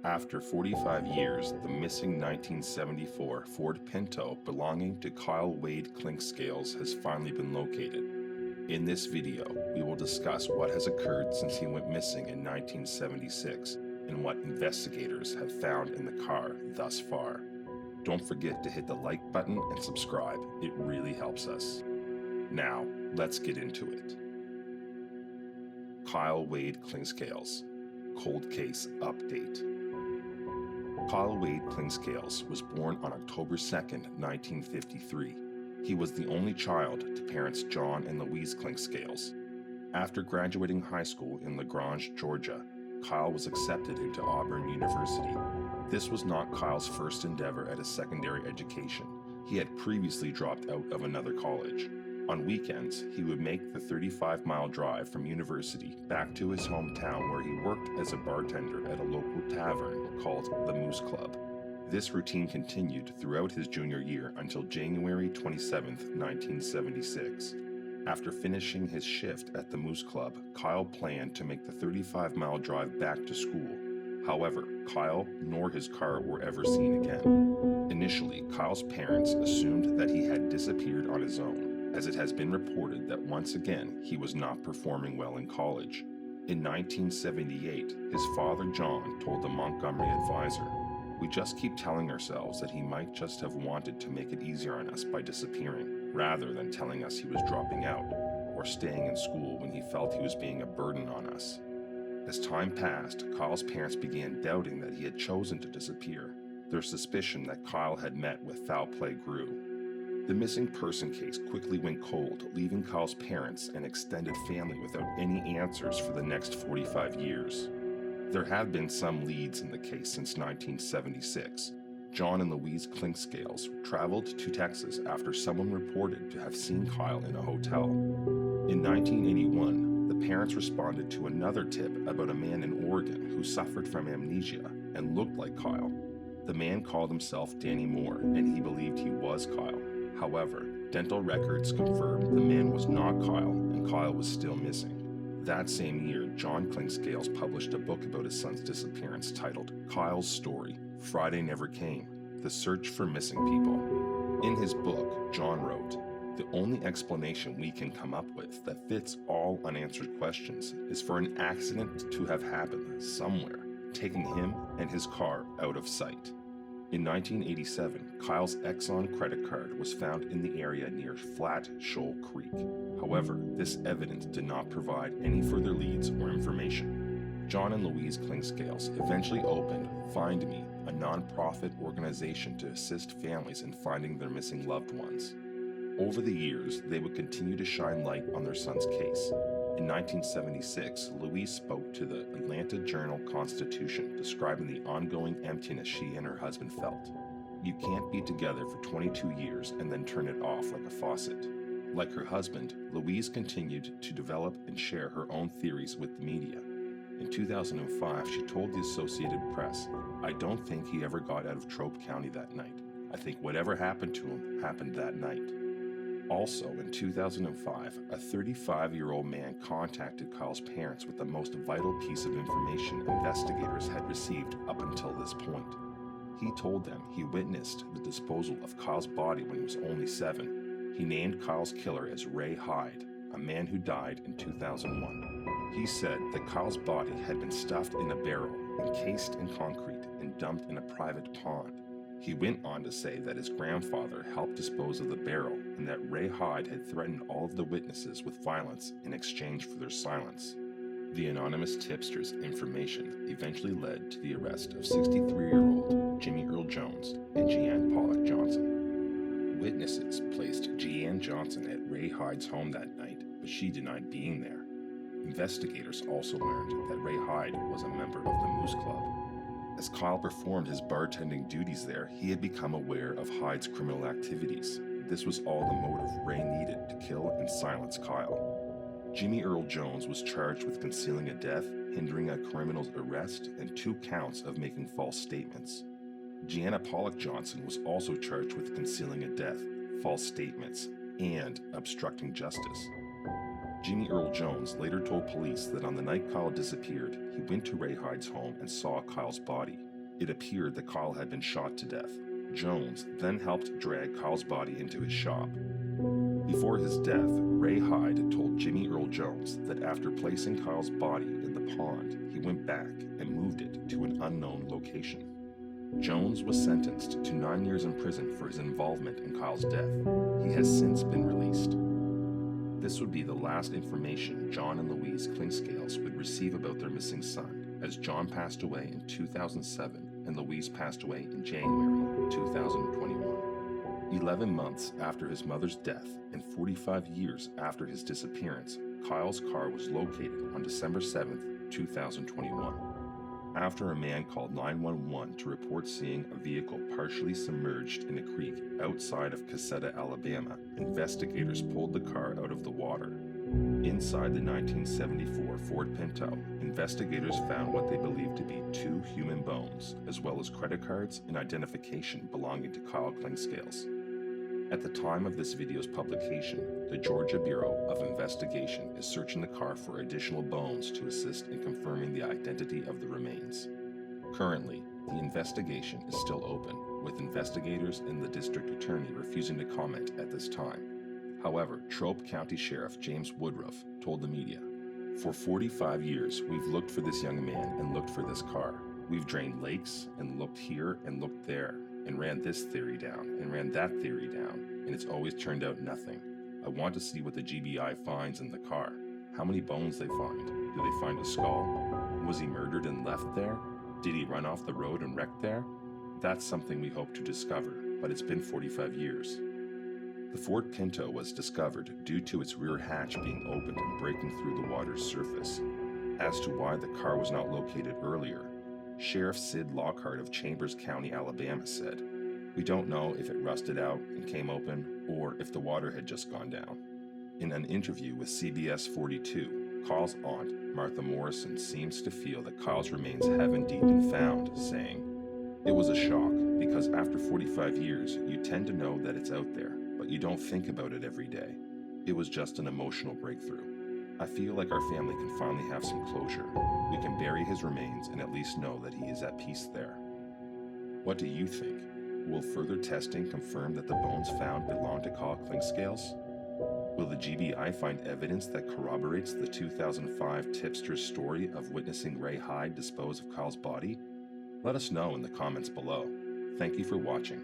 After 45 years, the missing 1974 Ford Pinto belonging to Kyle Wade Clinkscales has finally been located. In this video, we will discuss what has occurred since he went missing in 1976 and what investigators have found in the car thus far. Don't forget to hit the like button and subscribe, it really helps us. Now, let's get into it. Kyle Wade Clinkscales, Cold Case Update. Kyle Wade Clinkscales was born on October 2, 1953. He was the only child to parents John and Louise Clinkscales. After graduating high school in LaGrange, Georgia, Kyle was accepted into Auburn University. This was not Kyle's first endeavor at a secondary education. He had previously dropped out of another college. On weekends, he would make the 35-mile drive from university back to his hometown where he worked as a bartender at a local tavern called the Moose Club. This routine continued throughout his junior year until January 27, 1976. After finishing his shift at the Moose Club, Kyle planned to make the 35-mile drive back to school. However, Kyle nor his car were ever seen again. Initially, Kyle's parents assumed that he had disappeared on his own, as it has been reported that once again he was not performing well in college. In 1978, his father John told the Montgomery Advisor, "We just keep telling ourselves that he might just have wanted to make it easier on us by disappearing, rather than telling us he was dropping out or staying in school when he felt he was being a burden on us." As time passed, Kyle's parents began doubting that he had chosen to disappear. Their suspicion that Kyle had met with foul play grew. The missing person case quickly went cold, leaving Kyle's parents and extended family without any answers for the next 45 years. There have been some leads in the case since 1976. John and Louise Clinkscales traveled to Texas after someone reported to have seen Kyle in a hotel. In 1981, the parents responded to another tip about a man in Oregon who suffered from amnesia and looked like Kyle. The man called himself Danny Moore, and he believed he was Kyle. However, dental records confirmed the man was not Kyle, and Kyle was still missing. That same year, John Clinkscales published a book about his son's disappearance titled Kyle's Story, Friday Never Came, The Search for Missing People. In his book, John wrote, "The only explanation we can come up with that fits all unanswered questions is for an accident to have happened somewhere, taking him and his car out of sight." In 1987, Kyle's Exxon credit card was found in the area near Flat Shoal Creek. However, this evidence did not provide any further leads or information. John and Louise Clinkscales eventually opened Find Me, a non-profit organization to assist families in finding their missing loved ones. Over the years, they would continue to shine light on their son's case. In 1976, Louise spoke to the Atlanta Journal-Constitution describing the ongoing emptiness she and her husband felt. "You can't be together for 22 years and then turn it off like a faucet." Like her husband, Louise continued to develop and share her own theories with the media. In 2005, she told the Associated Press, "I don't think he ever got out of Trope County that night. I think whatever happened to him happened that night." Also, in 2005, a 35-year-old man contacted Kyle's parents with the most vital piece of information investigators had received up until this point. He told them he witnessed the disposal of Kyle's body when he was only 7. He named Kyle's killer as Ray Hyde, a man who died in 2001. He said that Kyle's body had been stuffed in a barrel, encased in concrete, and dumped in a private pond. He went on to say that his grandfather helped dispose of the barrel and that Ray Hyde had threatened all of the witnesses with violence in exchange for their silence. The anonymous tipster's information eventually led to the arrest of 63-year-old Jimmy Earl Jones and Jeanne Pollock Johnson. Witnesses placed Jeanne Johnson at Ray Hyde's home that night, but she denied being there. Investigators also learned that Ray Hyde was a member of the Moose Club. As Kyle performed his bartending duties there, he had become aware of Hyde's criminal activities. This was all the motive Ray needed to kill and silence Kyle. Jimmy Earl Jones was charged with concealing a death, hindering a criminal's arrest, and 2 counts of making false statements. Jeanne Pollock Johnson was also charged with concealing a death, false statements, and obstructing justice. Jimmy Earl Jones later told police that on the night Kyle disappeared, he went to Ray Hyde's home and saw Kyle's body. It appeared that Kyle had been shot to death. Jones then helped drag Kyle's body into his shop. Before his death, Ray Hyde told Jimmy Earl Jones that after placing Kyle's body in the pond, he went back and moved it to an unknown location. Jones was sentenced to 9 years in prison for his involvement in Kyle's death. He has since been released. This would be the last information John and Louise Clinkscales would receive about their missing son, as John passed away in 2007 and Louise passed away in January 2021. 11 months after his mother's death and 45 years after his disappearance, Kyle's car was located on December 7, 2021. After a man called 911 to report seeing a vehicle partially submerged in a creek outside of Caseta, Alabama, investigators pulled the car out of the water. Inside the 1974 Ford Pinto, investigators found what they believed to be 2 human bones, as well as credit cards and identification belonging to Kyle Clinkscales. At the time of this video's publication, the Georgia Bureau of Investigation is searching the car for additional bones to assist in confirming the identity of the remains. Currently, the investigation is still open, with investigators and the district attorney refusing to comment at this time. However, Trope County Sheriff James Woodruff told the media, "For 45 years, we've looked for this young man and looked for this car. We've drained lakes and looked here and looked there, and ran this theory down and ran that theory down, and it's always turned out nothing. I want to see what the GBI finds in the car. How many bones they find. Do they find a skull? Was he murdered and left there? Did he run off the road and wreck there? That's something we hope to discover, but it's been 45 years. The Ford Pinto was discovered due to its rear hatch being opened and breaking through the water's surface. As to why the car was not located earlier, Sheriff Sid Lockhart of Chambers County, Alabama said, "We don't know if it rusted out and came open or if the water had just gone down." In an interview with CBS 42, Kyle's aunt, Martha Morrison, seems to feel that Kyle's remains have indeed been found, saying, "It was a shock because after 45 years, you tend to know that it's out there, but you don't think about it every day. It was just an emotional breakthrough. I feel like our family can finally have some closure. We can bury his remains and at least know that he is at peace there." What do you think? Will further testing confirm that the bones found belong to Kyle Clinkscales? Will the GBI find evidence that corroborates the 2005 tipster's story of witnessing Ray Hyde dispose of Kyle's body? Let us know in the comments below. Thank you for watching.